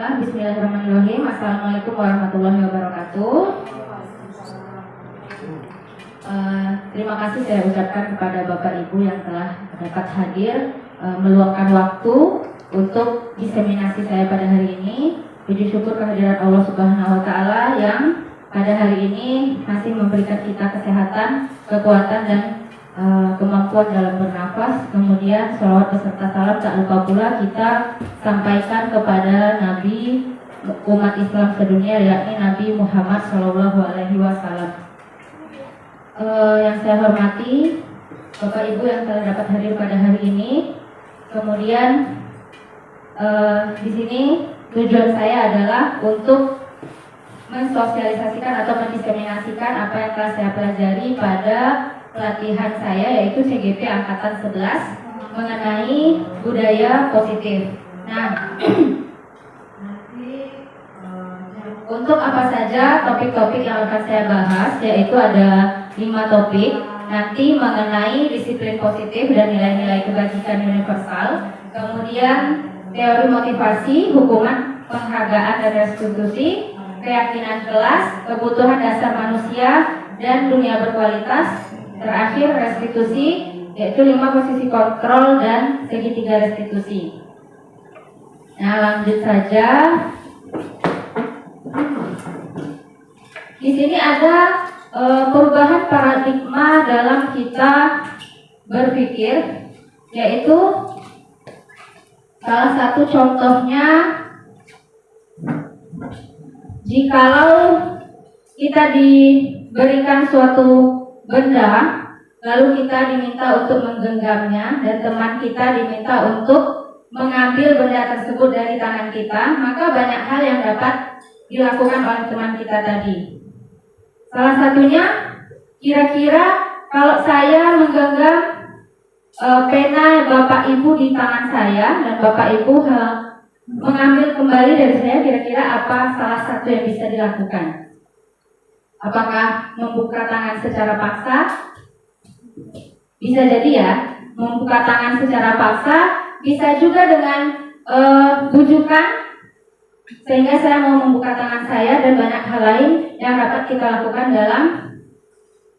Bismillahirrahmanirrahim. Assalamualaikum warahmatullahi wabarakatuh. Terima kasih saya ucapkan kepada Bapak Ibu yang telah dapat hadir, meluangkan waktu untuk diseminasi saya pada hari ini. Puji syukur kehadiran Allah Subhanahu wa Ta'ala yang pada hari ini masih memberikan kita kesehatan, kekuatan dan kemampuan dalam bernafas. Kemudian sholawat beserta salam tak lupa pula kita sampaikan kepada Nabi umat Islam sedunia, yakni Nabi Muhammad SAW. Yang saya hormati Bapak Ibu yang telah dapat hadir pada hari ini. Kemudian di sini tujuan saya adalah untuk mensosialisasikan atau mendiseminasikan apa yang telah saya pelajari pada pelatihan saya, yaitu CGP Angkatan 11 mengenai budaya positif. Nah, untuk apa saja topik-topik yang akan saya bahas, yaitu ada 5 topik, nanti mengenai disiplin positif dan nilai-nilai kebajikan universal, kemudian teori motivasi, hukuman, penghargaan dan restitusi, keyakinan kelas, kebutuhan dasar manusia dan dunia berkualitas, terakhir restitusi, yaitu 5 posisi kontrol dan segitiga restitusi. Nah, lanjut saja. Di sini ada perubahan paradigma dalam kita berpikir, yaitu salah satu contohnya, jikalau kita diberikan suatu benda, lalu kita diminta untuk menggenggamnya dan teman kita diminta untuk mengambil benda tersebut dari tangan kita, maka banyak hal yang dapat dilakukan oleh teman kita tadi. Salah satunya, kira-kira kalau saya menggenggam pena Bapak Ibu di tangan saya dan Bapak Ibu mengambil kembali dari saya, kira-kira apa salah satu yang bisa dilakukan? Apakah membuka tangan secara paksa? Bisa jadi ya, membuka tangan secara paksa. Bisa juga dengan bujukan, sehingga saya mau membuka tangan saya, dan banyak hal lain yang dapat kita lakukan dalam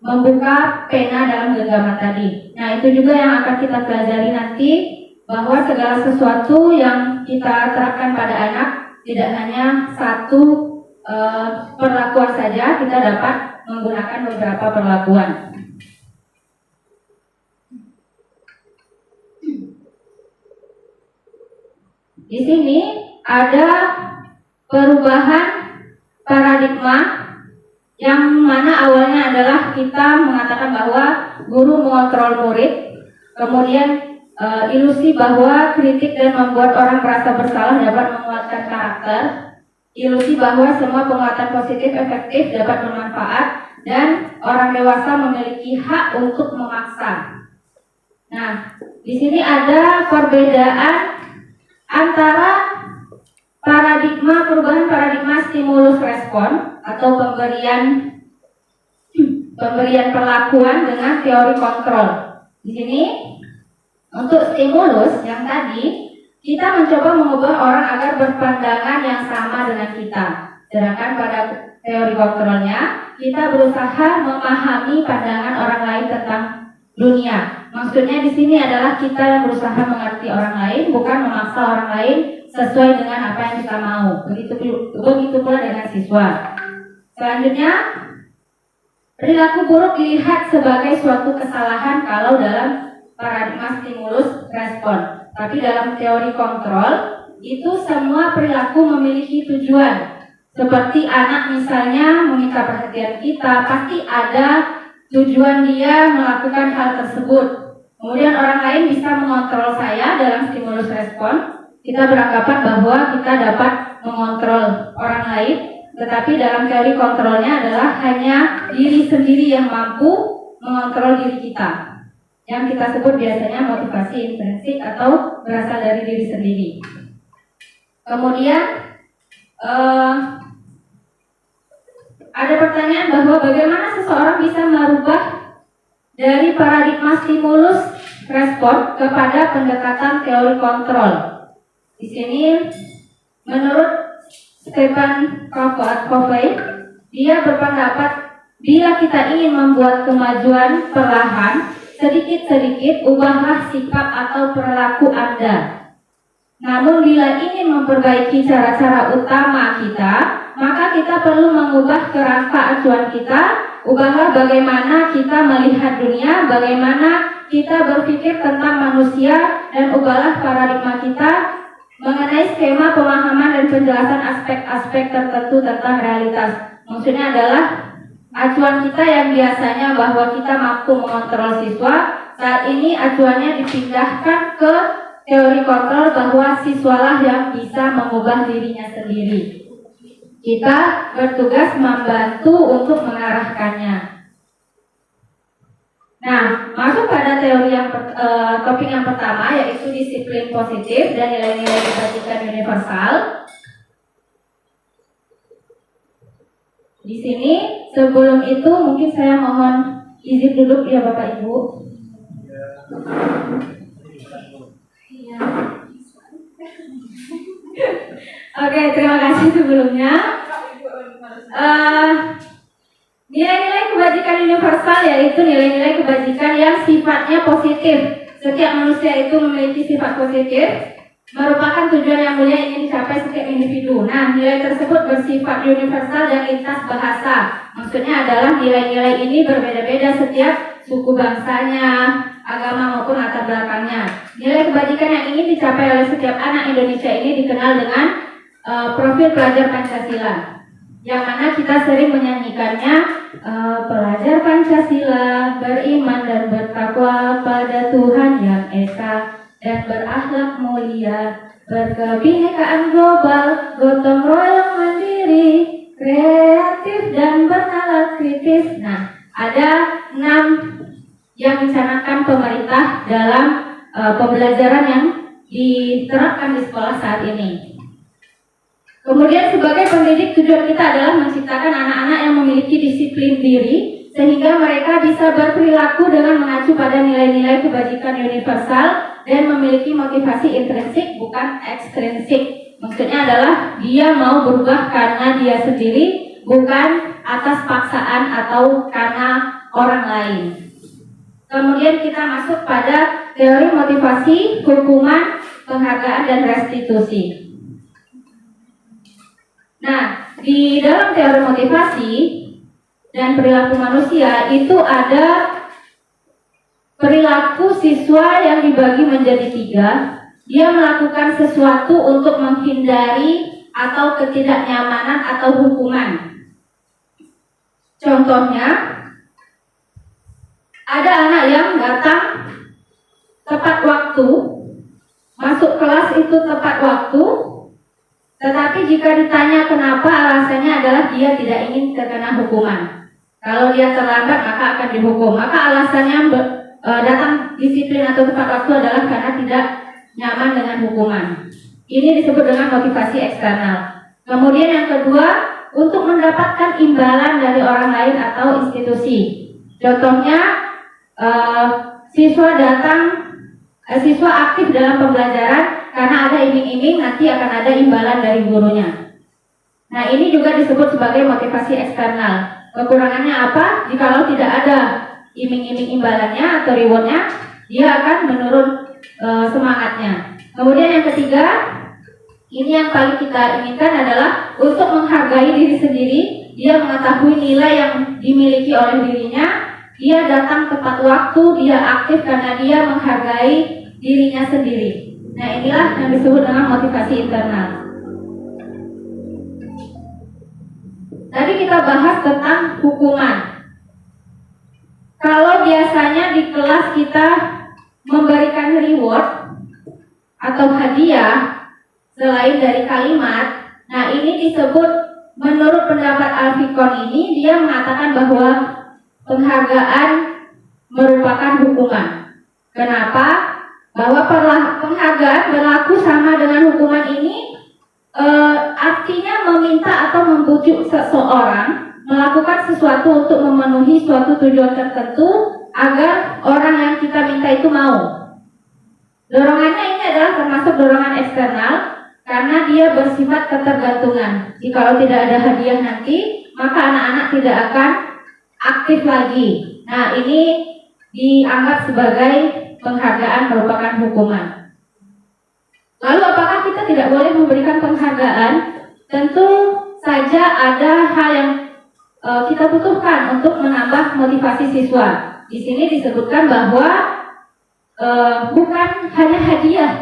membuka pena dalam genggaman tadi. Nah, itu juga yang akan kita pelajari nanti, bahwa segala sesuatu yang kita terapkan pada anak tidak hanya satu perlakuan saja, kita dapat menggunakan beberapa perlakuan. Di sini ada perubahan paradigma yang mana awalnya adalah kita mengatakan bahwa guru mengontrol murid, kemudian ilusi bahwa kritik dan membuat orang merasa bersalah dapat menguatkan karakter, ilusi bahwa semua penguatan positif efektif dapat bermanfaat, dan orang dewasa memiliki hak untuk memaksa. Nah, di sini ada perbedaan antara perubahan paradigma stimulus respon atau pemberian perlakuan dengan teori kontrol. Di sini untuk stimulus yang tadi, kita mencoba mengubah orang agar berpandangan yang sama dengan kita. Sedangkan pada teori kontrolnya, kita berusaha memahami pandangan orang lain tentang dunia. Maksudnya di sini adalah kita yang berusaha mengerti orang lain, bukan memaksa orang lain sesuai dengan apa yang kita mau. Begitu pula dengan siswa. Selanjutnya, perilaku buruk dilihat sebagai suatu kesalahan kalau dalam paradigma stimulus respon. Tapi dalam teori kontrol, itu semua perilaku memiliki tujuan. Seperti anak misalnya meminta perhatian kita, pasti ada tujuan dia melakukan hal tersebut. Kemudian orang lain bisa mengontrol saya dalam stimulus respon. Kita beranggapan bahwa kita dapat mengontrol orang lain, tetapi dalam teori kontrolnya adalah hanya diri sendiri yang mampu mengontrol diri kita, yang kita sebut biasanya motivasi intrinsik atau berasal dari diri sendiri. Kemudian ada pertanyaan bahwa bagaimana seseorang bisa merubah dari paradigma stimulus respon kepada pendekatan teori kontrol. Di sini menurut Stephen Covey, dia berpendapat bila kita ingin membuat kemajuan perlahan, sedikit-sedikit ubahlah sikap atau perilaku Anda. Namun bila ingin memperbaiki cara-cara utama kita, maka kita perlu mengubah kerangka acuan kita. Ubahlah bagaimana kita melihat dunia, bagaimana kita berpikir tentang manusia, dan ubahlah paradigma kita mengenai skema pemahaman dan penjelasan aspek-aspek tertentu tentang realitas. Maksudnya adalah acuan kita yang biasanya bahwa kita mampu mengontrol siswa, saat ini acuannya dipindahkan ke teori kontrol bahwa siswalah yang bisa mengubah dirinya sendiri. Kita bertugas membantu untuk mengarahkannya. Nah, masuk pada teori yang topik yang pertama, yaitu disiplin positif dan nilai-nilai kebajikan universal. Di sini sebelum itu mungkin saya mohon izin duduk ya Bapak Ibu. Oke, terima kasih sebelumnya. Nilai-nilai kebajikan universal yaitu nilai-nilai kebajikan yang sifatnya positif. Setiap manusia itu memiliki sifat positif, merupakan tujuan yang mulia ingin dicapai setiap individu. Nah, nilai tersebut bersifat universal dan lintas bahasa. Maksudnya adalah nilai-nilai ini berbeda-beda setiap suku bangsanya, agama maupun latar belakangnya. Nilai kebajikan yang ingin dicapai oleh setiap anak Indonesia ini dikenal dengan profil pelajar Pancasila, yang mana kita sering menyanyikannya. Pelajar Pancasila beriman dan bertakwa pada Tuhan yang Esa dan berakhlak mulia, berkebinekaan global, gotong royong mandiri, kreatif dan bernalar kritis. Nah, ada 6 yang dicanangkan pemerintah dalam pembelajaran yang diterapkan di sekolah saat ini. Kemudian sebagai pendidik, tujuan kita adalah menciptakan anak-anak yang memiliki disiplin diri sehingga mereka bisa berperilaku dengan mengacu pada nilai-nilai kebajikan universal dan memiliki motivasi intrinsik bukan ekstrinsik. Maksudnya adalah dia mau berubah karena dia sendiri, bukan atas paksaan atau karena orang lain. Kemudian kita masuk pada teori motivasi, hukuman, penghargaan, dan restitusi. Nah, di dalam teori motivasi dan perilaku manusia itu ada perilaku siswa yang dibagi menjadi 3. Dia melakukan sesuatu untuk menghindari atau ketidaknyamanan atau hukuman. Contohnya, ada anak yang datang tepat waktu, masuk kelas itu tepat waktu, tetapi jika ditanya kenapa, alasannya adalah dia tidak ingin terkena hukuman. Kalau dia terlambat maka akan dihukum. Maka alasannya datang disiplin atau tepat waktu adalah karena tidak nyaman dengan hukuman. Ini disebut dengan motivasi eksternal. Kemudian yang kedua, untuk mendapatkan imbalan dari orang lain atau institusi. Contohnya, siswa aktif dalam pembelajaran karena ada iming-iming, nanti akan ada imbalan dari gurunya. Nah, ini juga disebut sebagai motivasi eksternal. Kekurangannya apa? Jikalau tidak ada iming-iming imbalannya atau rewardnya, dia akan menurun semangatnya. Kemudian yang ketiga, ini yang paling kita inginkan adalah untuk menghargai diri sendiri. Dia mengetahui nilai yang dimiliki oleh dirinya. Dia datang tepat waktu, dia aktif karena dia menghargai dirinya sendiri. Nah, inilah yang disebut dengan motivasi internal. Tadi kita bahas tentang hukuman. Kalau biasanya di kelas kita memberikan reward atau hadiah selain dari kalimat, nah ini disebut, menurut pendapat Alfikon ini, dia mengatakan bahwa penghargaan merupakan hukuman. Kenapa? Bahwa penghargaan berlaku sama dengan hukuman ini, artinya meminta atau membujuk seseorang melakukan sesuatu untuk memenuhi suatu tujuan tertentu agar orang yang kita minta itu mau. Dorongannya ini adalah termasuk dorongan eksternal, karena dia bersifat ketergantungan. Jikalau tidak ada hadiah nanti, maka anak-anak tidak akan aktif lagi. Nah, ini dianggap sebagai penghargaan merupakan hukuman. Lalu apakah kita tidak boleh memberikan penghargaan? Tentu saja ada hal yang kita butuhkan untuk menambah motivasi siswa. Di sini disebutkan bahwa bukan hanya hadiah,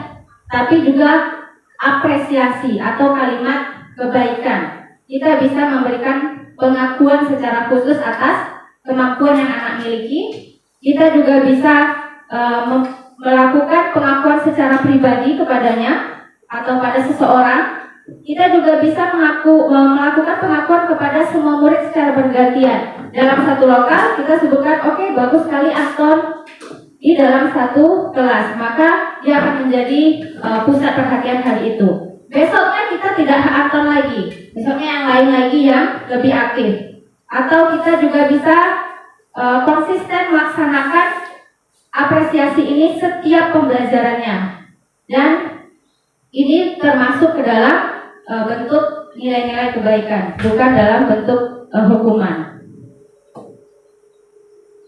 tapi juga apresiasi atau kalimat kebaikan. Kita bisa memberikan pengakuan secara khusus atas kemampuan yang anak miliki. Kita juga bisa melakukan pengakuan secara pribadi kepadanya atau pada seseorang. Kita juga bisa melakukan pengakuan kepada semua murid secara bergantian. Dalam satu lokal kita sebutkan, oke, bagus sekali Anton di dalam satu kelas, maka dia akan menjadi pusat perhatian hari itu. Besoknya kita tidak Anton lagi, besoknya yang lain lagi yang lebih aktif. Atau kita juga bisa konsisten melaksanakan apresiasi ini setiap pembelajarannya, dan ini termasuk ke dalam bentuk nilai-nilai kebaikan, bukan dalam bentuk hukuman.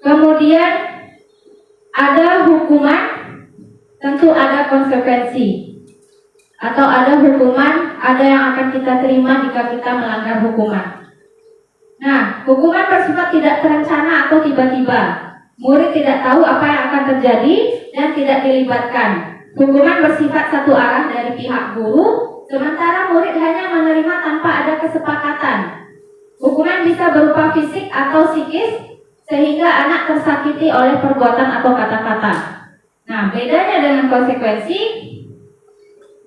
Kemudian ada hukuman, tentu ada konsekuensi, atau ada hukuman, ada yang akan kita terima jika kita melanggar hukuman. Nah, hukuman bersifat tidak terencana atau tiba-tiba. Murid tidak tahu apa yang akan terjadi dan tidak dilibatkan. Hukuman bersifat satu arah dari pihak guru, sementara murid hanya menerima tanpa ada kesepakatan. Hukuman bisa berupa fisik atau psikis, sehingga anak tersakiti oleh perbuatan atau kata-kata. Nah, bedanya dengan konsekuensi,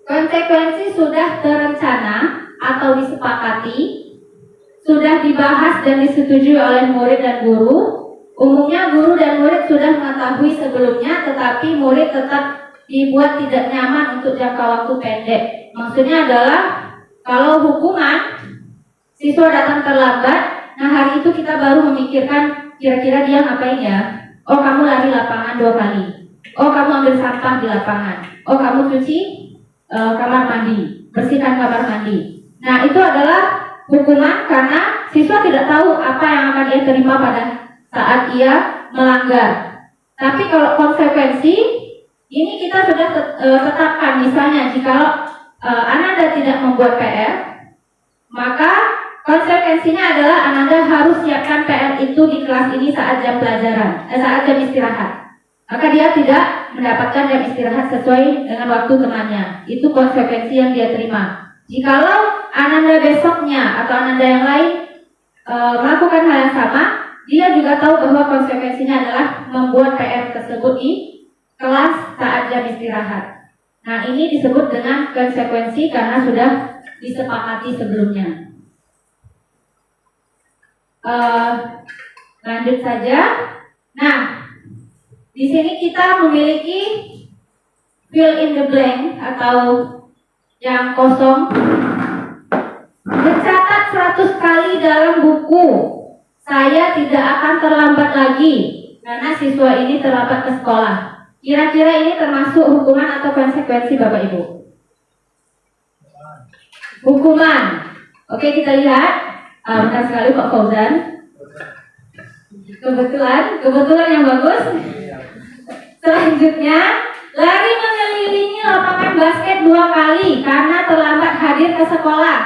konsekuensi sudah terencana atau disepakati, sudah dibahas dan disetujui oleh murid dan guru. Umumnya guru dan murid sudah mengetahui sebelumnya, tetapi murid tetap dibuat tidak nyaman untuk jangka waktu pendek. Maksudnya adalah kalau hukuman, siswa datang terlambat, nah hari itu kita baru memikirkan kira-kira dia ngapain ya. Oh, kamu lari lapangan 2 kali. Oh, kamu ambil sampah di lapangan. Oh, kamu cuci kamar mandi, bersihkan kamar mandi. Nah, itu adalah hukuman karena siswa tidak tahu apa yang akan ia terima pada saat ia melanggar. Tapi kalau konsekuensi, ini kita sudah tetapkan. Misalnya, jika Ananda tidak membuat PR, maka konsekuensinya adalah Ananda harus siapkan PR itu di kelas ini saat jam pelajaran, saat jam istirahat. Maka dia tidak mendapatkan jam istirahat sesuai dengan waktu temannya. Itu konsekuensi yang dia terima. Jikalau Ananda besoknya atau Ananda yang lain melakukan hal yang sama, dia juga tahu bahwa konsekuensinya adalah membuat PR tersebut di kelas saat jam istirahat. Nah, ini disebut dengan konsekuensi karena sudah disepakati sebelumnya. Lanjut saja. Nah, di sini kita memiliki fill in the blank atau yang kosong. Mencatat 100 kali dalam buku, saya tidak akan terlambat lagi karena siswa ini terlambat ke sekolah. Kira-kira ini termasuk hukuman atau konsekuensi Bapak Ibu? Hukuman. Oke, kita lihat. Benar sekali Pak Fauzan. Kebetulan yang bagus. Selanjutnya, lari mengelilingi lapangan basket 2 kali karena terlambat hadir ke sekolah.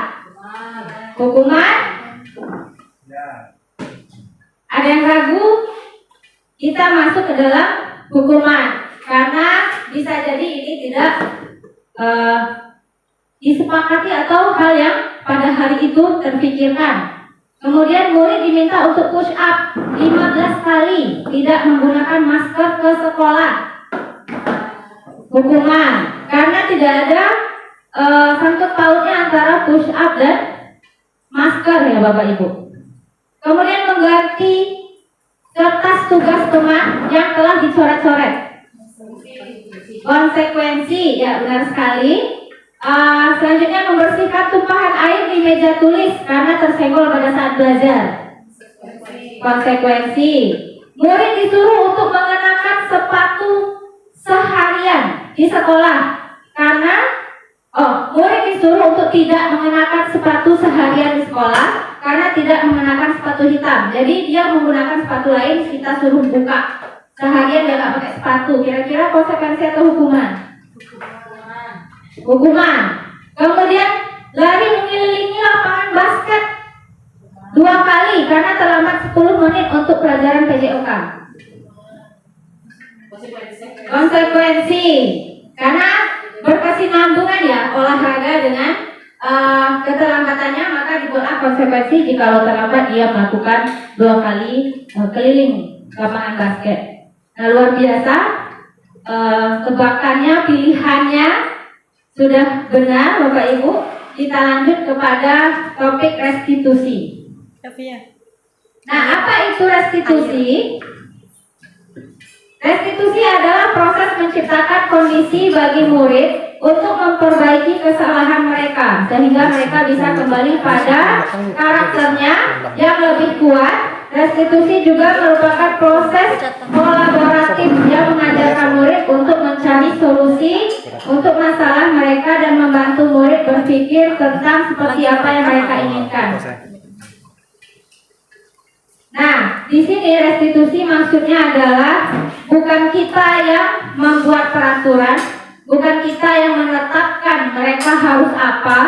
Hukuman? Ada yang ragu? Kita masuk ke dalam hukuman karena bisa jadi ini tidak disepakati atau hal yang pada hari itu terpikirkan. Kemudian murid diminta untuk push up 15 kali, tidak menggunakan masker ke sekolah. Hukuman karena tidak ada sangkut pautnya antara push up dan masker ya Bapak Ibu. Kemudian mengganti kertas tugas teman yang telah dicoret-coret. Konsekuensi, ya benar sekali. Selanjutnya membersihkan tumpahan air di meja tulis karena tersenggol pada saat belajar. Konsekuensi, murid disuruh untuk mengenakan sepatu seharian di sekolah karena Murid disuruh untuk tidak mengenakan sepatu seharian di sekolah karena tidak mengenakan sepatu hitam. Jadi dia menggunakan sepatu lain, kita suruh buka. Seharian dia nggak pakai sepatu. Kira-kira konsekuensi atau hukuman? Hukuman. Kemudian lari mengelilingi lapangan basket 2 kali karena terlambat 10 menit untuk pelajaran PJOK. Konsekuensi karena berkesinambungan ya olahraga dengan keterlambatannya, maka dibuatlah konsekuensi jika terlambat dia melakukan 2 kali keliling lapangan basket. Nah, luar biasa, tebakannya, pilihannya sudah benar Bapak Ibu. Kita lanjut kepada topik restitusi. Nah, apa itu restitusi? Restitusi adalah proses menciptakan kondisi bagi murid untuk memperbaiki kesalahan mereka sehingga mereka bisa kembali pada karakternya yang lebih kuat. Restitusi juga merupakan proses kolaboratif yang mengajarkan murid untuk mencari solusi untuk masalah mereka dan membantu murid berpikir tentang seperti apa yang mereka inginkan. Nah, di sini restitusi maksudnya adalah bukan kita yang membuat peraturan, bukan kita yang menetapkan mereka harus apa,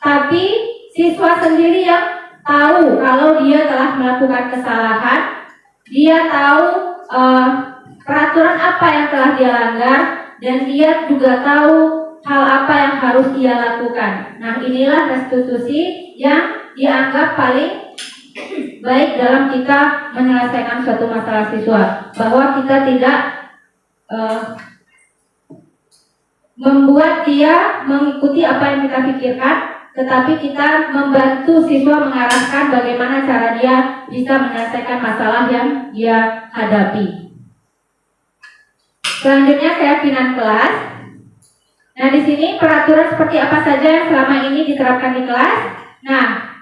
tapi siswa sendiri yang tahu kalau dia telah melakukan kesalahan, dia tahu peraturan apa yang telah dia langgar, dan dia juga tahu hal apa yang harus ia lakukan. Nah, inilah restitusi yang dianggap paling baik dalam kita menyelesaikan suatu masalah siswa, bahwa kita tidak membuat dia mengikuti apa yang kita pikirkan, tetapi kita membantu siswa mengarahkan bagaimana cara dia bisa menyelesaikan masalah yang dia hadapi. Selanjutnya keyakinan kelas. Nah, di sini peraturan seperti apa saja yang selama ini diterapkan di kelas. Nah,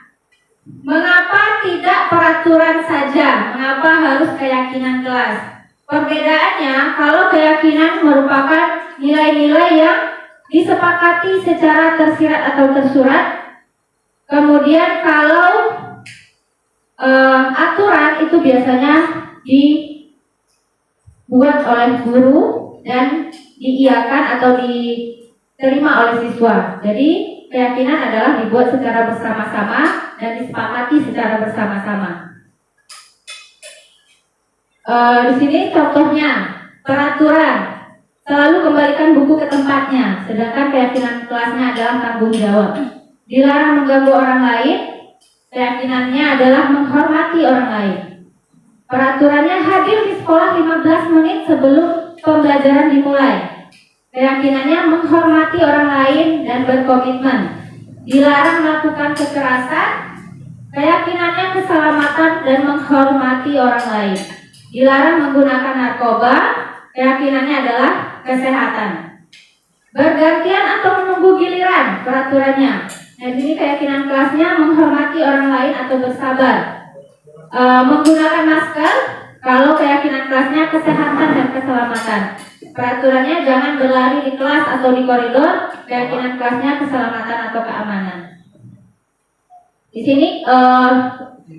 mengapa tidak peraturan saja? Mengapa harus keyakinan kelas? Perbedaannya, kalau keyakinan merupakan nilai-nilai yang disepakati secara tersirat atau tersurat. Kemudian kalau aturan itu biasanya dibuat oleh guru dan diiyakan atau diterima oleh siswa. Jadi keyakinan adalah dibuat secara bersama-sama dan disepakati secara bersama-sama. Di sini contohnya peraturan selalu kembalikan buku ke tempatnya, sedangkan keyakinan kelasnya adalah tanggung jawab. Dilarang mengganggu orang lain, keyakinannya adalah menghormati orang lain. Peraturannya hadir di sekolah 15 menit sebelum pembelajaran dimulai. Keyakinannya menghormati orang lain dan berkomitmen. Dilarang melakukan kekerasan, keyakinannya keselamatan dan menghormati orang lain. Dilarang menggunakan narkoba, keyakinannya adalah kesehatan. Bergantian atau menunggu giliran, peraturannya. Nah, di sini keyakinan kelasnya menghormati orang lain atau bersabar. Menggunakan masker, kalau keyakinan kelasnya kesehatan dan keselamatan. Peraturannya jangan berlari di kelas atau di koridor, keyakinan kelasnya keselamatan atau keamanan. Di sini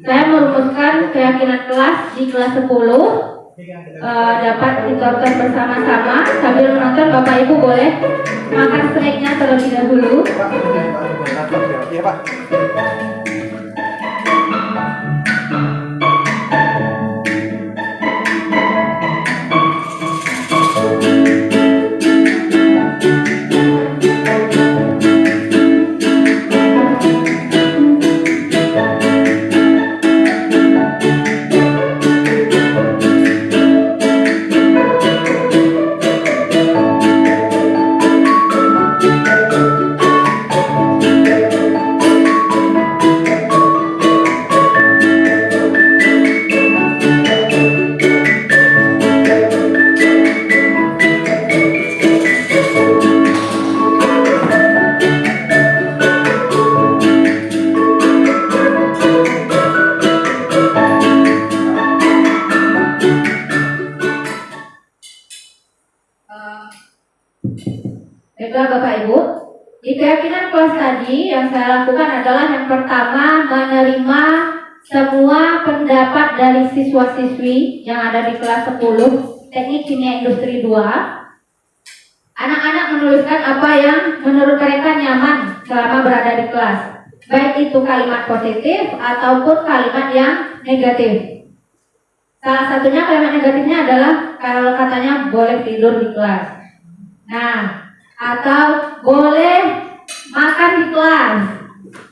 saya merumuskan keyakinan kelas di kelas 10. Dapat ditonton bersama-sama. Sambil menonton, Bapak Ibu boleh makan snacknya terlebih dahulu. Iya, Pak. Baiklah Bapak Ibu, Di keyakinan kelas tadi yang saya lakukan adalah yang pertama menerima semua pendapat dari siswa-siswi yang ada di kelas 10 Teknik Kimia Industri 2. Anak-anak menuliskan apa yang menurut mereka nyaman selama berada di kelas, baik itu kalimat positif ataupun kalimat yang negatif. Salah satunya kalimat negatifnya adalah kalau katanya boleh tidur di kelas. Nah, atau boleh makan di kelas.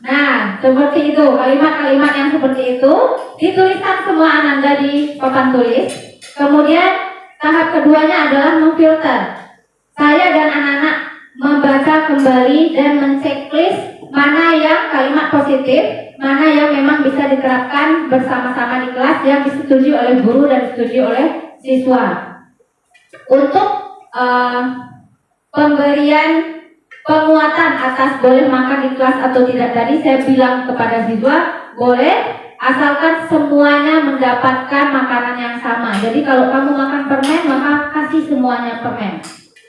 Nah, seperti itu, kalimat-kalimat yang seperti itu dituliskan semua ananda di papan tulis. Kemudian tahap keduanya adalah memfilter. Saya dan anak-anak membaca kembali dan menceklis mana yang kalimat positif, mana yang memang bisa diterapkan bersama-sama di kelas yang disetujui oleh guru dan disetujui oleh siswa. Untuk pemberian penguatan atas boleh makan di kelas atau tidak tadi, saya bilang kepada siswa boleh asalkan semuanya mendapatkan makanan yang sama. Jadi kalau kamu makan permen maka kasih semuanya permen.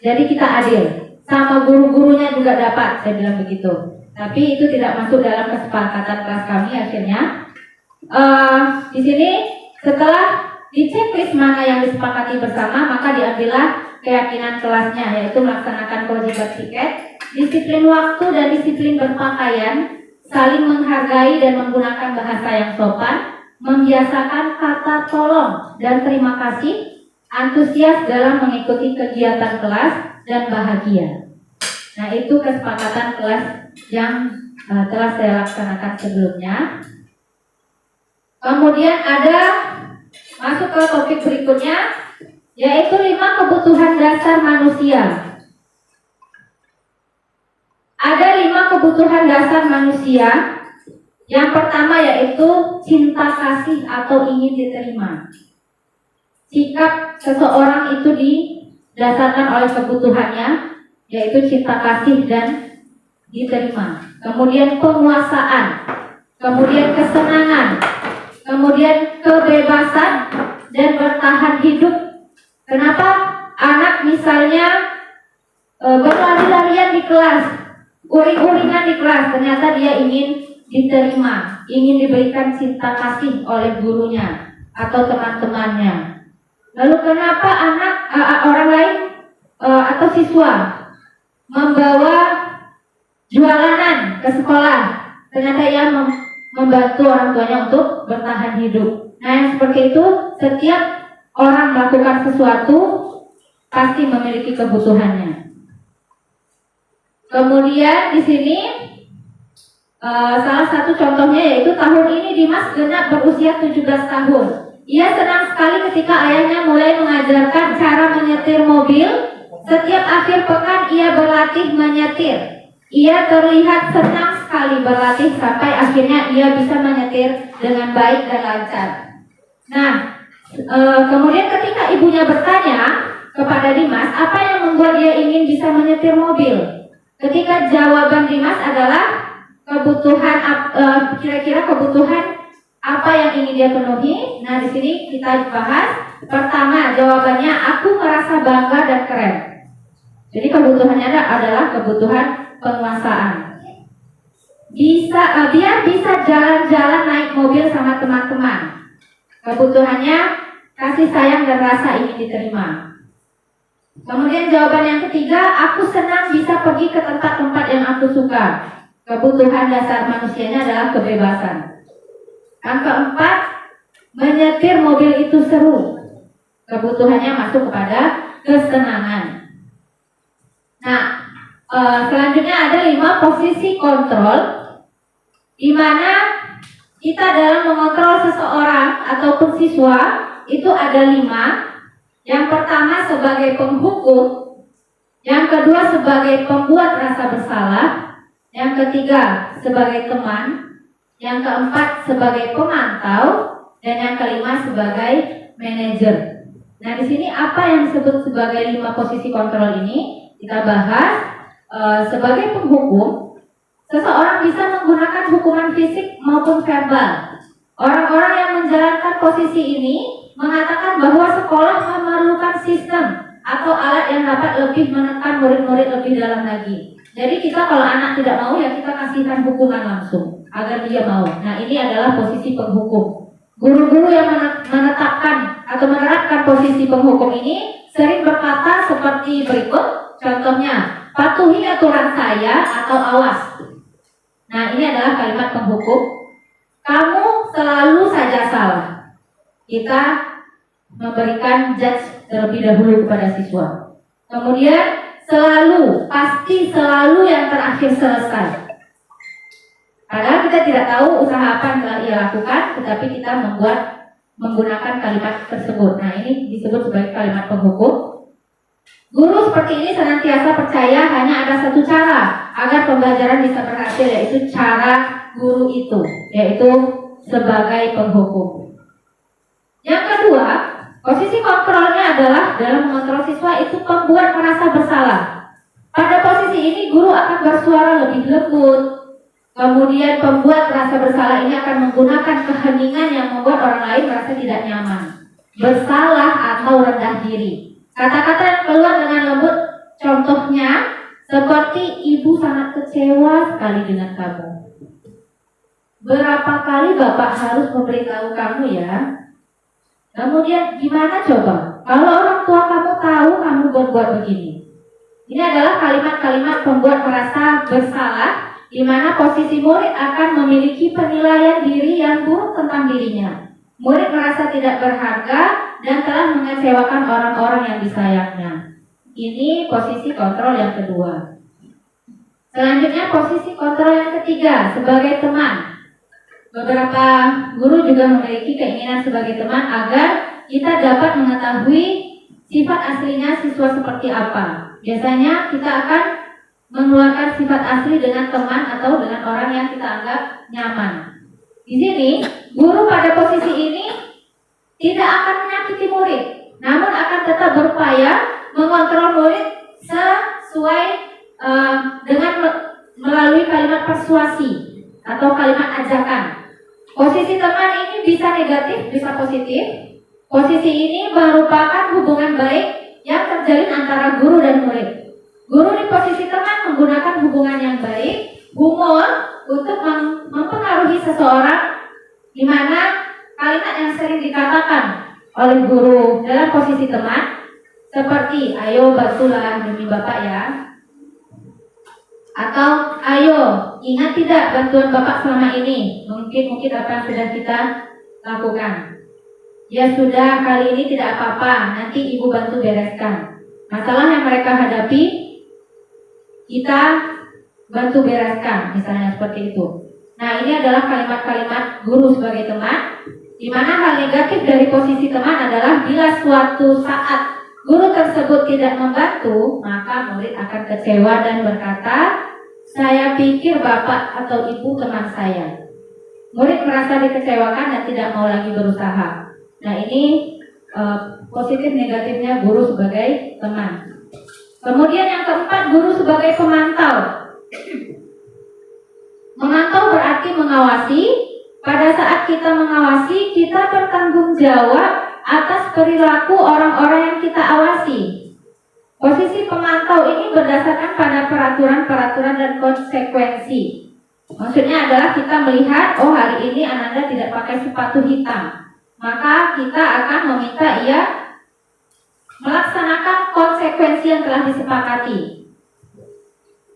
Jadi kita adil, sama guru-gurunya juga dapat, saya bilang begitu. Tapi itu tidak masuk dalam kesepakatan kelas kami akhirnya. Di sini setelah diceklis mana yang disepakati bersama, maka diambillah keyakinan kelasnya, yaitu melaksanakan kewajiban tiket, disiplin waktu dan disiplin berpakaian, saling menghargai dan menggunakan bahasa yang sopan, membiasakan kata tolong dan terima kasih, antusias dalam mengikuti kegiatan kelas, dan bahagia. Nah, itu kesepakatan kelas yang telah saya laksanakan sebelumnya. Kemudian ada masuk ke topik berikutnya, yaitu 5 kebutuhan dasar manusia. Ada 5 kebutuhan dasar manusia. Yang pertama yaitu cinta kasih atau ingin diterima. Sikap seseorang itu didasarkan oleh kebutuhannya, yaitu cinta kasih dan diterima. Kemudian penguasaan, kemudian kesenangan, kemudian kebebasan dan bertahan hidup. Kenapa anak misalnya berlari-larian di kelas, uring-uringan di kelas, ternyata dia ingin diterima, ingin diberikan cinta kasih oleh gurunya atau teman-temannya. Lalu kenapa orang lain atau siswa membawa jualanan ke sekolah, ternyata ia membantu orang tuanya untuk bertahan hidup. Nah, yang seperti itu, setiap orang melakukan sesuatu pasti memiliki kebutuhannya. Kemudian di sini salah satu contohnya yaitu tahun ini Dimas genap berusia 17 tahun. Ia senang sekali ketika ayahnya mulai mengajarkan cara menyetir mobil. Setiap akhir pekan ia berlatih menyetir. Ia terlihat senang sekali berlatih sampai akhirnya ia bisa menyetir dengan baik dan lancar. Nah, kemudian ketika ibunya bertanya kepada Dimas, apa yang membuat dia ingin bisa menyetir mobil? Ketika jawaban Dimas adalah kebutuhan, kira-kira kebutuhan apa yang ingin dia penuhi. Nah, di sini kita bahas. Pertama, jawabannya aku merasa bangga dan keren. Jadi kebutuhannya adalah kebutuhan penguasaan. Biar bisa jalan-jalan naik mobil sama teman-teman. Kebutuhannya kasih sayang dan rasa ingin diterima. Kemudian jawaban yang ketiga, aku senang bisa pergi ke tempat-tempat yang aku suka. Kebutuhan dasar manusianya adalah kebebasan. Yang keempat, menyetir mobil itu seru. Kebutuhannya masuk kepada kesenangan. Nah, selanjutnya ada 5 posisi kontrol, di mana kita dalam mengontrol seseorang ataupun siswa itu ada 5. Yang pertama sebagai penghukum, yang kedua sebagai pembuat rasa bersalah, yang ketiga sebagai teman, yang keempat sebagai pemantau, dan yang kelima sebagai manajer. Nah, di sini apa yang disebut sebagai 5 posisi kontrol ini kita bahas. Sebagai penghukum, seseorang bisa menggunakan hukuman fisik maupun verbal. Orang-orang yang menjalankan posisi ini mengatakan bahwa sekolah memerlukan sistem atau alat yang dapat lebih menekan murid-murid lebih dalam lagi. Jadi kita kalau anak tidak mau ya kita kasihkan hukuman langsung agar dia mau. Nah ini adalah posisi penghukum. Guru-guru yang menetapkan atau menerapkan posisi penghukum ini sering berkata seperti berikut. Contohnya, patuhi aturan saya atau awas. Nah ini adalah kalimat penghukum. Kamu selalu saja salah. Kita memberikan judge terlebih dahulu kepada siswa. Kemudian selalu, pasti selalu yang terakhir selesai. Padahal kita tidak tahu usaha apa yang telah ia lakukan, tetapi kita menggunakan kalimat tersebut. Nah ini disebut sebagai kalimat penghukum. Guru seperti ini senantiasa percaya hanya ada satu cara agar pembelajaran bisa berhasil, yaitu cara guru itu, yaitu sebagai penghukum. Yang kedua, posisi kontrolnya adalah dalam mengontrol siswa itu membuat merasa bersalah. Pada posisi ini guru akan bersuara lebih lembut. Kemudian pembuat rasa bersalah ini akan menggunakan keheningan yang membuat orang lain merasa tidak nyaman, bersalah atau rendah diri. Kata-kata yang keluar dengan lembut, contohnya seperti ibu sangat kecewa sekali dengan kamu. Berapa kali bapak harus memberitahu kamu ya? Kemudian gimana coba kalau orang tua kamu tahu kamu berbuat begini? Ini adalah kalimat-kalimat pembuat merasa bersalah, di mana posisi murid akan memiliki penilaian diri yang buruk tentang dirinya. Murid merasa tidak berharga dan telah mengecewakan orang-orang yang disayangnya. Ini posisi kontrol yang kedua. Selanjutnya posisi kontrol yang ketiga, sebagai teman. Beberapa guru juga memiliki keinginan sebagai teman agar kita dapat mengetahui sifat aslinya siswa seperti apa. Biasanya kita akan mengeluarkan sifat asli dengan teman atau dengan orang yang kita anggap nyaman. Di sini, guru pada posisi ini tidak akan menyakiti murid, namun akan tetap berupaya mengontrol murid sesuai dengan melalui kalimat persuasi atau kalimat ajakan. Posisi teman ini bisa negatif, bisa positif. Posisi ini merupakan hubungan baik yang terjalin antara guru dan murid. Guru di posisi teman menggunakan hubungan yang baik, humor untuk mempengaruhi seseorang, di mana kalimat yang sering dikatakan oleh guru dalam posisi teman seperti ayo bantulah demi bapak ya, atau ayo ingat tidak bantuan bapak selama ini, mungkin apa yang sudah kita lakukan. Ya sudah, kali ini tidak apa-apa, nanti ibu bantu bereskan. Masalah yang mereka hadapi kita bantu bereskan, misalnya seperti itu. Nah ini adalah kalimat-kalimat guru sebagai teman, di mana hal negatif dari posisi teman adalah bila suatu saat guru tersebut tidak membantu, maka murid akan kecewa dan berkata, saya pikir bapak atau ibu teman saya. Murid merasa dikecewakan dan tidak mau lagi berusaha. Nah ini positif negatifnya guru sebagai teman. Kemudian yang keempat, guru sebagai pemantau. Memantau berarti mengawasi. Pada saat kita mengawasi, kita bertanggung jawab atas perilaku orang-orang yang kita awasi. Posisi pemantau ini berdasarkan pada peraturan-peraturan dan konsekuensi. Maksudnya adalah kita melihat, oh hari ini Ananda tidak pakai sepatu hitam, maka kita akan meminta ia melaksanakan konsekuensi yang telah disepakati.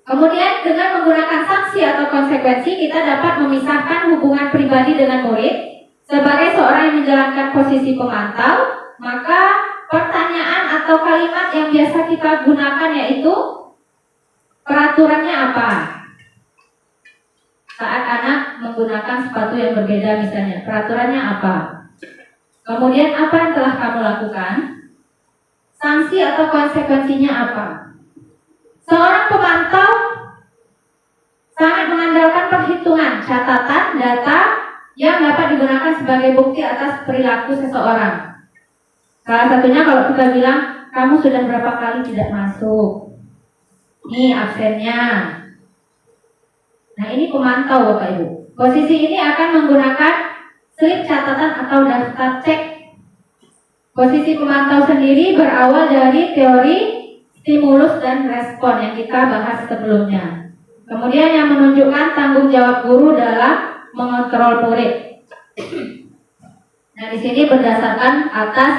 Kemudian dengan menggunakan sanksi atau konsekuensi, kita dapat memisahkan hubungan pribadi dengan murid. Sebagai seorang yang menjalankan posisi pemantau, maka pertanyaan atau kalimat yang biasa kita gunakan yaitu peraturannya apa? Saat anak menggunakan sepatu yang berbeda misalnya, peraturannya apa? Kemudian apa yang telah kamu lakukan? Sanksi atau konsekuensinya apa? Seorang pemantau sangat mengandalkan perhitungan, catatan, data yang dapat digunakan sebagai bukti atas perilaku seseorang. Salah satunya kalau kita bilang, kamu sudah berapa kali tidak masuk? Nih absennya. Nah ini pemantau Bapak Ibu. Posisi ini akan menggunakan slip catatan atau daftar cek. Posisi pemantau sendiri berawal dari teori stimulus dan respon yang kita bahas sebelumnya. Kemudian yang menunjukkan tanggung jawab guru dalam mengontrol murid. Nah, di sini berdasarkan atas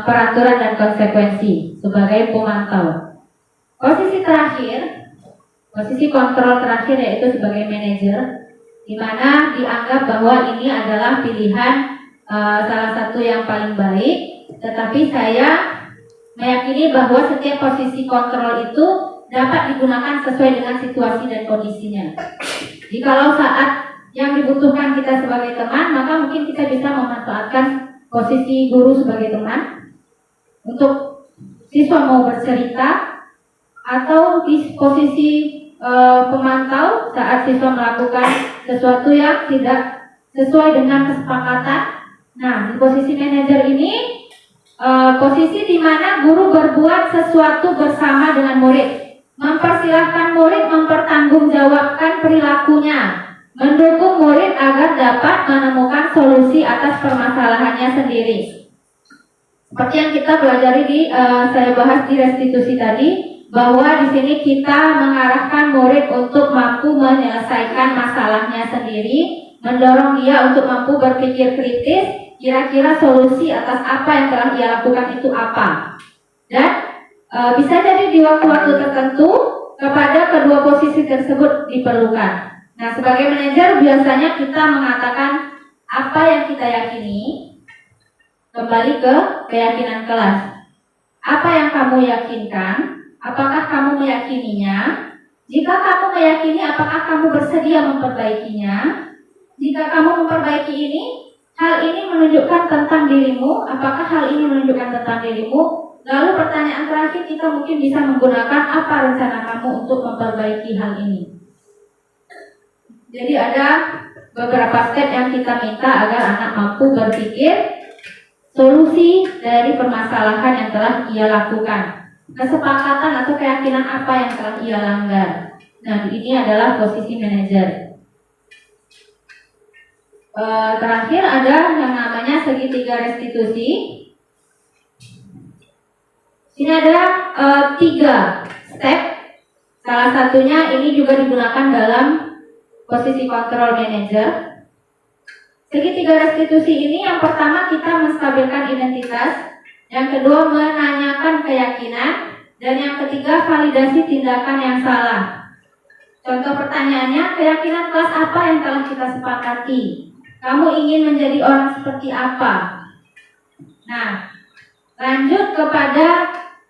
peraturan dan konsekuensi sebagai pemantau. Posisi terakhir, posisi kontrol terakhir yaitu sebagai manajer, di mana dianggap bahwa ini adalah pilihan salah satu yang paling baik, tetapi saya meyakini bahwa setiap posisi kontrol itu dapat digunakan sesuai dengan situasi dan kondisinya. Jikalau saat yang dibutuhkan kita sebagai teman, maka mungkin kita bisa memanfaatkan posisi guru sebagai teman untuk siswa mau bercerita, atau di posisi pemantau saat siswa melakukan sesuatu yang tidak sesuai dengan kesepakatan. Nah, di posisi manajer ini posisi di mana guru berbuat sesuatu bersama dengan murid, mempersilahkan murid mempertanggungjawabkan perilakunya, mendukung murid agar dapat menemukan solusi atas permasalahannya sendiri. Seperti yang kita pelajari saya bahas di restitusi tadi, bahwa di sini kita mengarahkan murid untuk mampu menyelesaikan masalahnya sendiri, mendorong dia untuk mampu berpikir kritis, kira-kira solusi atas apa yang telah ia lakukan itu apa. Dan bisa jadi di waktu-waktu tertentu kepada kedua posisi tersebut diperlukan. Nah, sebagai manajer biasanya kita mengatakan apa yang kita yakini, kembali ke keyakinan kelas. Apa yang kamu yakinkan, apakah kamu meyakininya? Jika kamu meyakini, apakah kamu bersedia memperbaikinya? Jika kamu memperbaiki ini, hal ini menunjukkan tentang dirimu, apakah hal ini menunjukkan tentang dirimu? Lalu pertanyaan terakhir, kita mungkin bisa menggunakan apa rencana kamu untuk memperbaiki hal ini. Jadi ada beberapa step yang kita minta agar anak mampu berpikir solusi dari permasalahan yang telah ia lakukan, kesepakatan atau keyakinan apa yang telah ia langgar. Nah, ini adalah posisi manajer. Terakhir ada yang namanya segitiga restitusi. Ini ada 3 step. Salah satunya ini juga digunakan dalam posisi kontrol manager. Segitiga restitusi ini yang pertama kita menstabilkan identitas, yang kedua menanyakan keyakinan, dan yang ketiga validasi tindakan yang salah. Contoh pertanyaannya, keyakinan kelas apa yang telah kita sepakati? Kamu ingin menjadi orang seperti apa? Nah, lanjut kepada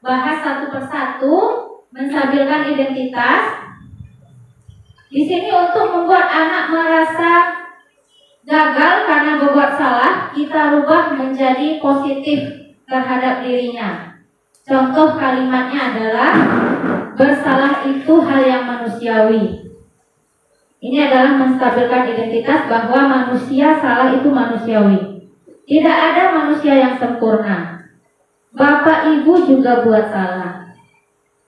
bahas satu persatu, menstabilkan identitas. Di sini untuk membuat anak merasa gagal karena berbuat salah, kita rubah menjadi positif terhadap dirinya. Contoh kalimatnya adalah, bersalah itu hal yang manusiawi. Ini adalah menstabilkan identitas bahwa manusia salah itu manusiawi. Tidak ada manusia yang sempurna. Bapak ibu juga buat salah.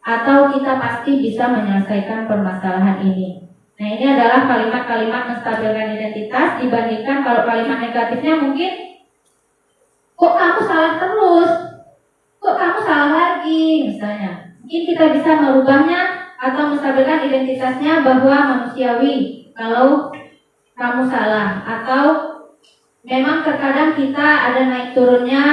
Atau kita pasti bisa menyelesaikan permasalahan ini. Nah, ini adalah kalimat-kalimat menstabilkan identitas dibandingkan kalau kalimat negatifnya mungkin, kok kamu salah terus? Kok kamu salah lagi? Misalnya. Mungkin kita bisa merubahnya atau menstabilkan identitasnya bahwa manusiawi kalau kamu salah. Atau memang terkadang kita ada naik turunnya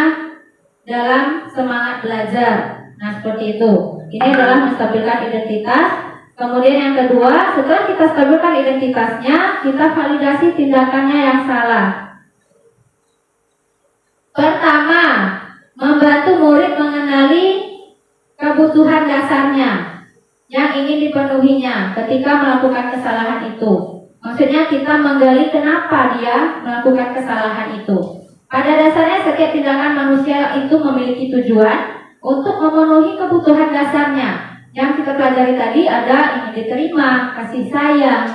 dalam semangat belajar. Nah, seperti itu. Ini adalah menstabilkan identitas. Kemudian yang kedua, setelah kita stabilkan identitasnya, kita validasi tindakannya yang salah. Pertama, membantu murid mengenali kebutuhan dasarnya yang ingin dipenuhinya ketika melakukan kesalahan itu. Maksudnya kita menggali kenapa dia melakukan kesalahan itu. Pada dasarnya setiap tindakan manusia itu memiliki tujuan untuk memenuhi kebutuhan dasarnya. Yang kita pelajari tadi ada ingin diterima, kasih sayang.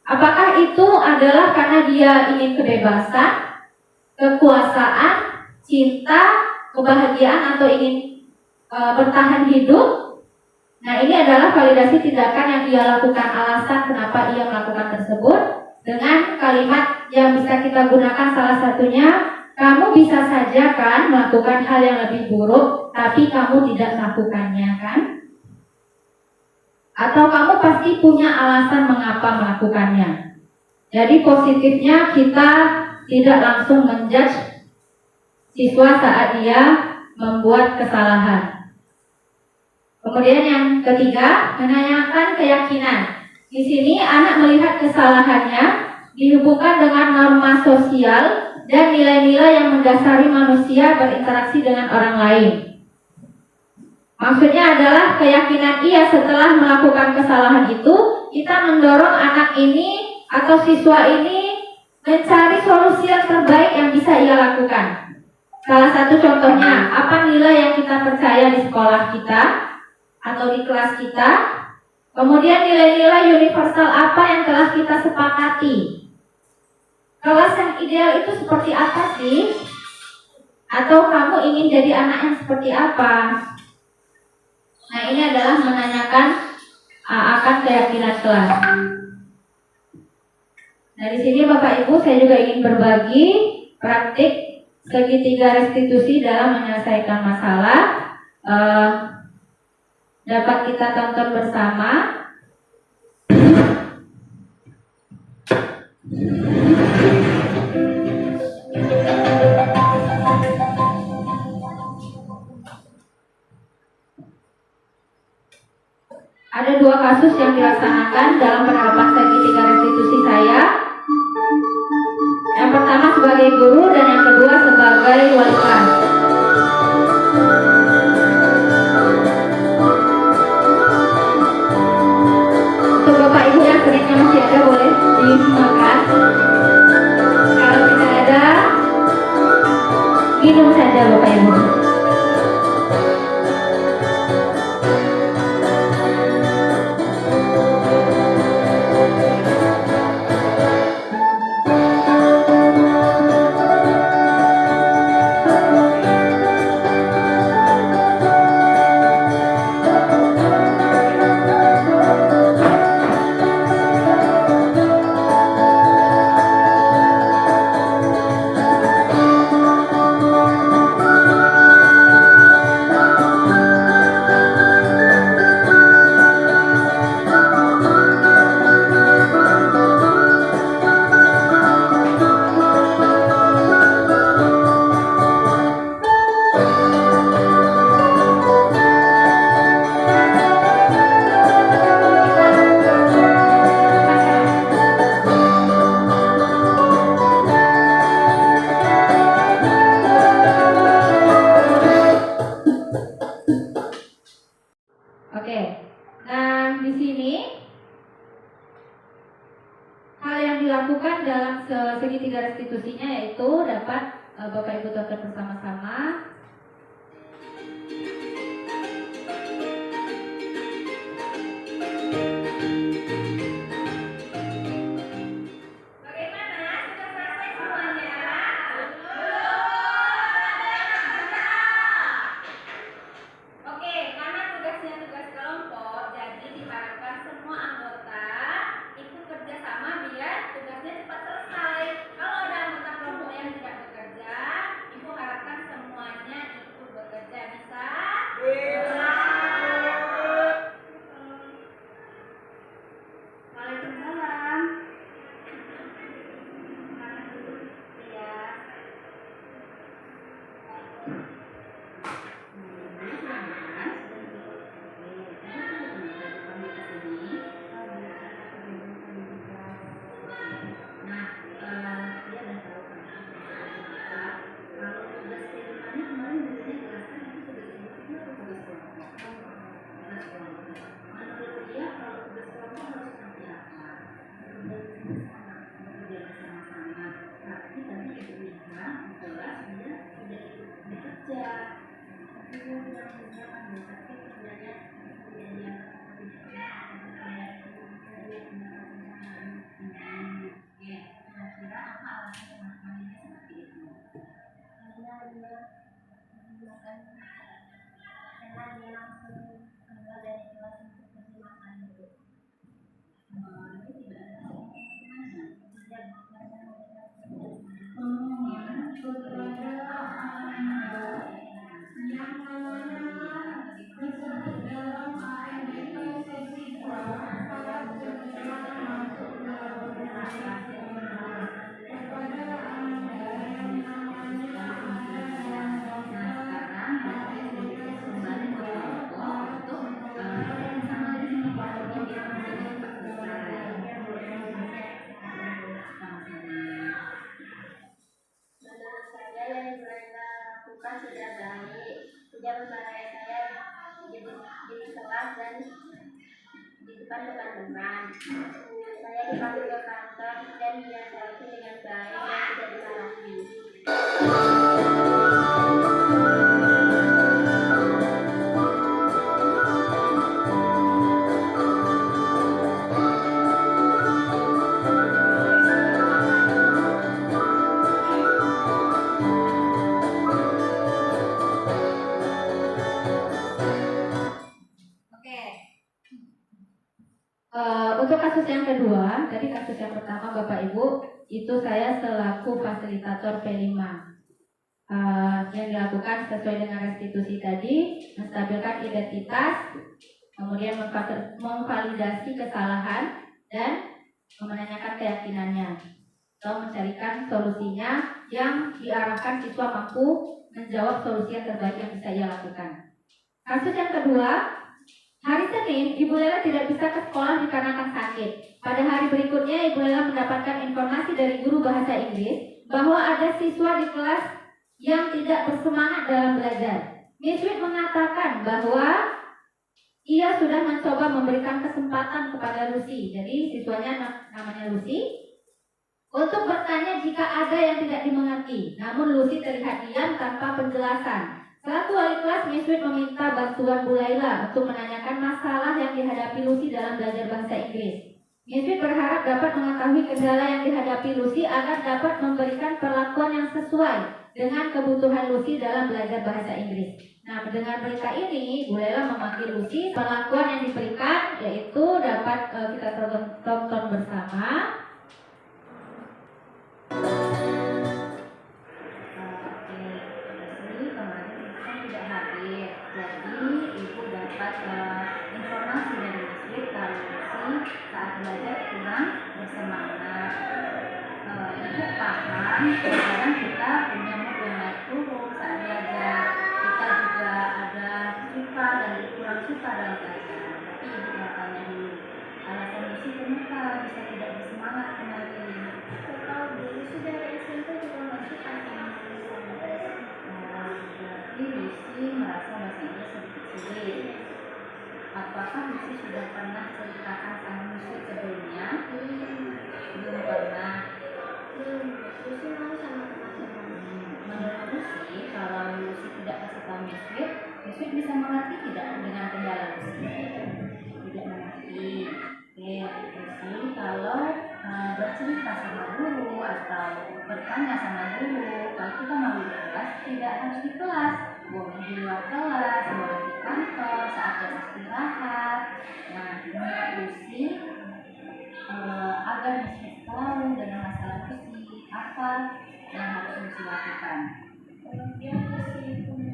Apakah itu adalah karena dia ingin kebebasan, kekuasaan, cinta, kebahagiaan, atau ingin bertahan hidup? Nah, ini adalah validasi tindakan yang dia lakukan, alasan kenapa ia melakukan tersebut. Dengan kalimat yang bisa kita gunakan salah satunya, kamu bisa saja kan melakukan hal yang lebih buruk, tapi kamu tidak melakukannya kan? Atau kamu pasti punya alasan mengapa melakukannya. Jadi positifnya kita tidak langsung menjudge siswa saat dia membuat kesalahan. Kemudian yang ketiga, menanyakan keyakinan. Di sini anak melihat kesalahannya dihubungkan dengan norma sosial dan nilai-nilai yang mendasari manusia berinteraksi dengan orang lain. Maksudnya adalah keyakinan ia setelah melakukan kesalahan itu, kita mendorong anak ini atau siswa ini mencari solusi yang terbaik yang bisa ia lakukan. Salah satu contohnya, apa nilai yang kita percaya di sekolah kita atau di kelas kita? Kemudian nilai-nilai universal apa yang telah kita sepakati? Kelas yang ideal itu seperti apa sih? Atau kamu ingin jadi anak yang seperti apa? Nah, ini adalah menanyakan akan keyakinan kelas. Nah, di sini Bapak Ibu saya juga ingin berbagi praktik segitiga restitusi dalam menyelesaikan masalah. Dapat kita tonton bersama. Ada dua kasus yang dilaksanakan dalam penerapan segitiga restitusi saya. Yang pertama sebagai guru dan yang kedua sebagai wali kelas. Untuk Bapak Ibu yang seringnya masih ada boleh dimakan. Kalau tidak ada, minum saja Bapak Ibu. Segitiga restitusinya yaitu dapat Bapak Ibu tonton bersama-sama. sekolah sudah baik, sudah memarahi saya di kelas dan di depan teman. Saya dipanggil ke kantor dan dia itu dengan baik dan tidak dimarahi. Untuk kasus yang kedua, tadi kasus yang pertama Bapak Ibu, itu saya selaku fasilitator P5. Yang dilakukan sesuai dengan restitusi tadi, menstabilkan identitas, kemudian memvalidasi kesalahan, dan menanyakan keyakinannya, atau mencarikan solusinya yang diarahkan siswa mampu menjawab solusi yang terbaik yang bisa ia lakukan. Kasus yang kedua, hari Senin, Ibu Lela tidak bisa ke sekolah dikarenakan sakit. Pada hari berikutnya, Ibu Lela mendapatkan informasi dari guru bahasa Inggris bahwa ada siswa di kelas yang tidak bersemangat dalam belajar. Miss Wit mengatakan bahwa ia sudah mencoba memberikan kesempatan kepada Lucy, jadi siswanya namanya Lucy, untuk bertanya jika ada yang tidak dimengerti. Namun Lucy terlihat diam tanpa penjelasan. Selaku wali kelas, Miss Wit meminta bantuan Bu Laila untuk menanyakan masalah yang dihadapi Lucy dalam belajar bahasa Inggris. Miss Wit berharap dapat mengetahui kendala yang dihadapi Lucy agar dapat memberikan perlakuan yang sesuai dengan kebutuhan Lucy dalam belajar bahasa Inggris. Nah, mendengar berita ini, Bu Laila memanggil Lucy. Perlakuan yang diberikan yaitu dapat kita tonton bersama. Informasi dari Miss kalau Lucy saat belajar kurang bersemangat. Ibu paham, sekarang kita punya mood yang naik turun saat belajar. Kita juga ada suka dan kurang suka dalam belajar. Tapi ibu tanya dulu, alasan Lucy kenapa bisa tidak bersemangat kemarin? Kalau dulu sudah SMP juga nggak suka sama berarti Lucy merasa bahasa Inggris sedikit sulit. Apakah Lucy sudah pernah ceritakan sama Lucy sebelumnya? Belum pernah. Lucy mau sama teman-teman. Menurut Lucy, kalau Lucy tidak kasih tahu Miss Wit bisa mengerti tidak dengan kendala Lucy? Tidak mengerti. Oke, Lucy kalau bercerita sama guru atau bertanya sama guru, kalau kita mau di kelas, tidak harus di kelas, boleh di luar kelas, boleh di kantor saat jam istirahat. Nah, menurut Lucy, agar Miss tahu dengan masalah Lucy apa yang harus Lucy lakukan. Dia Lucy punya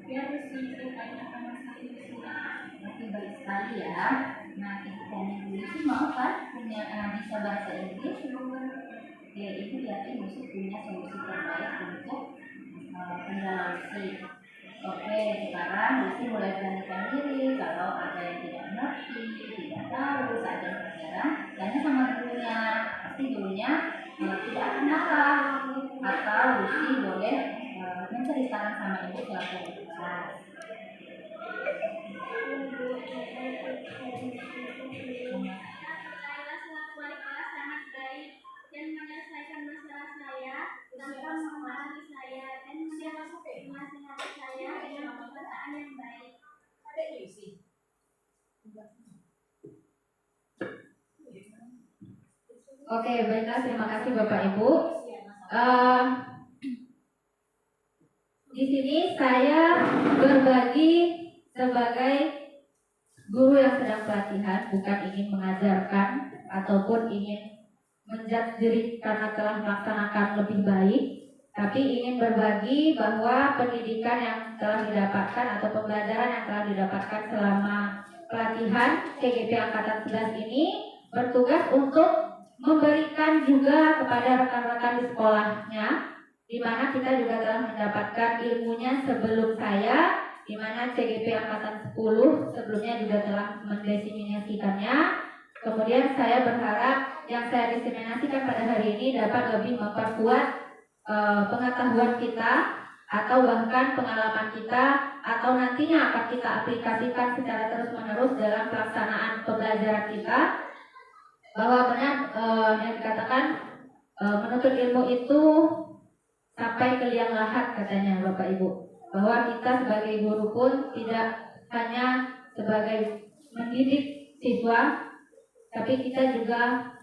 biar Lucy tanyakan masalah Lucy. Berarti baik sekali ya. Nah, kita tanya Lucy mau kan punya bisa bahasa Inggris? Ya, itu berarti Lucy punya solusi terbaik untuk kendala Lucy. Oke, sekarang Lucy mulai beranikan diri. Kalau ada yang tidak mengerti, tidak tahu saat jam pelajaran, tanya sama gurunya. Pasti gurunya tidak akan marah. Atau Lucy boleh menceritakan sama ibu selaku kelas. Saya selaku wali kelas sangat baik dan menyelesaikan masalah saya tanpa memarahi saya dan menasihati saya dengan perkataan yang baik. Oke, baiklah, terima kasih Bapak Ibu. Di sini saya berbagi sebagai guru yang sedang pelatihan, bukan ingin mengajarkan ataupun ingin menjudge diri karena telah melaksanakan lebih baik, tapi ingin berbagi bahwa pendidikan yang telah didapatkan atau pembelajaran yang telah didapatkan selama pelatihan CGP Angkatan 11 ini bertugas untuk memberikan juga kepada rekan-rekan di sekolahnya, di mana kita juga telah mendapatkan ilmunya sebelum saya, di mana CGP Angkatan 10 sebelumnya juga telah mendiseminasikannya. Kemudian saya berharap yang saya diseminasikan pada hari ini dapat lebih memperkuat pengetahuan kita atau bahkan pengalaman kita atau nantinya akan kita aplikasikan secara terus-menerus dalam pelaksanaan pembelajaran kita, bahwa benar yang dikatakan menuntut ilmu itu sampai ke liang lahat katanya Bapak Ibu, bahwa kita sebagai guru pun tidak hanya sebagai mendidik siswa, tapi kita juga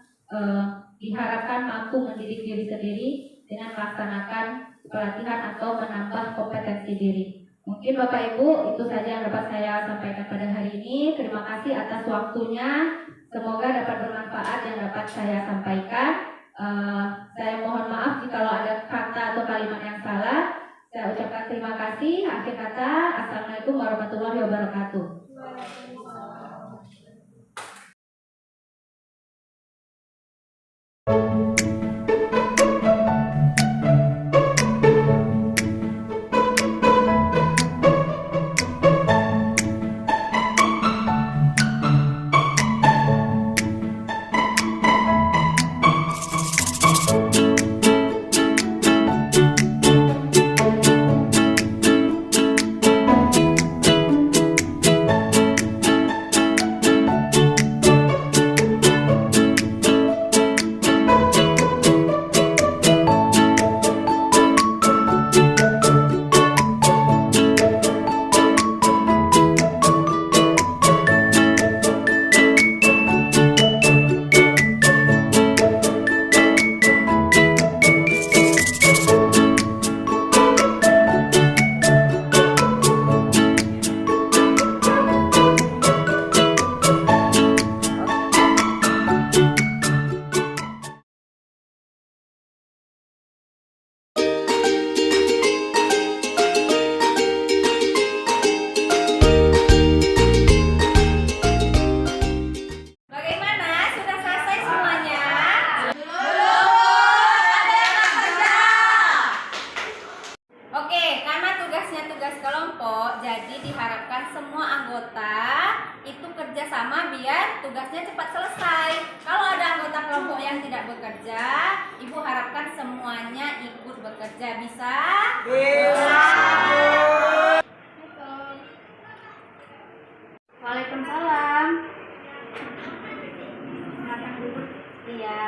diharapkan mampu mendidik diri sendiri dengan melaksanakan pelatihan atau menambah kompetensi diri. Mungkin Bapak Ibu itu saja yang dapat saya sampaikan pada hari ini. Terima kasih atas waktunya. Semoga dapat bermanfaat yang dapat saya sampaikan. Saya mohon maaf jika ada kata atau kalimat yang salah. Saya ucapkan terima kasih. Akhir kata, Assalamualaikum warahmatullahi wabarakatuh. Jadi diharapkan semua anggota itu kerjasama biar tugasnya cepat selesai. Kalau ada anggota kelompok yang tidak bekerja, Ibu harapkan semuanya ikut bekerja. Bisa? Bisa. Waalaikumsalam. Makan dulu. Iya.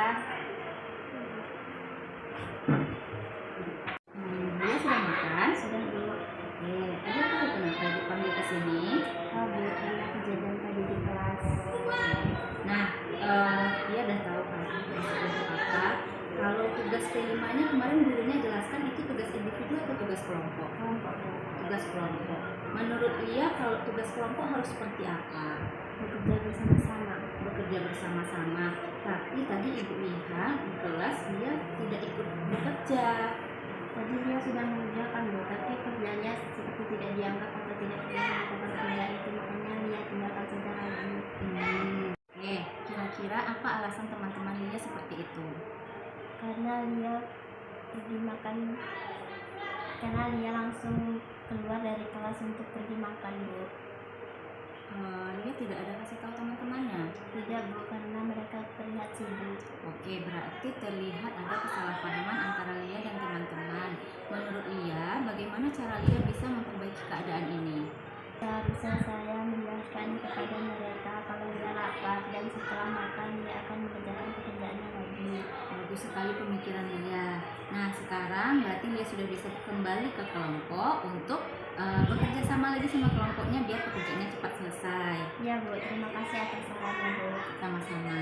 Dia sudah makan? Sudah, Bu. Oke, tadi tahu kenapa dipanggil ke sini? Oh, Bu, karena kejadian tadi di kelas. Nah, dia udah tahu kan apa. Kalau tugas kelimanya kemarin gurunya jelaskan itu tugas individu atau tugas kelompok? Kelompok. Tugas kelompok. Menurut dia kalau tugas kelompok harus seperti apa? Bekerja bersama-sama. Bekerja bersama-sama. Tapi tadi Ibu lihat di kelas dia tidak ikut bekerja. Tadi dia sudah mengerjakan, Bu, tapi kerjanya seperti tidak dianggap atau tidak pernah melakukan kerja itu, makanya Lia tinggalkan saja lagi. Kira-kira apa alasan teman-teman Lia seperti itu? Karena Lia pergi makan, karena Lia langsung keluar dari kelas untuk pergi makan, Bu. Lia tidak ada kasih tahu teman-temannya? Tidak, Bu, karena mereka terlihat sibuk. Oke, berarti terlihat ada kesalahpahaman antara Lia dan teman-teman. Menurut Lia, bagaimana cara Lia bisa memperbaiki keadaan ini? Seharusnya saya menjelaskan kepada mereka kalau Lia lapar dan setelah makan Lia akan mengerjakan pekerjaannya lagi. Bagus sekali pemikiran Lia. Nah, sekarang berarti Lia sudah bisa kembali ke kelompok untuk bekerja sama lagi sama kelompoknya biar pekerjaannya cepat selesai. Ya, Bu, terima kasih atas sarannya, Bu. Sama-sama.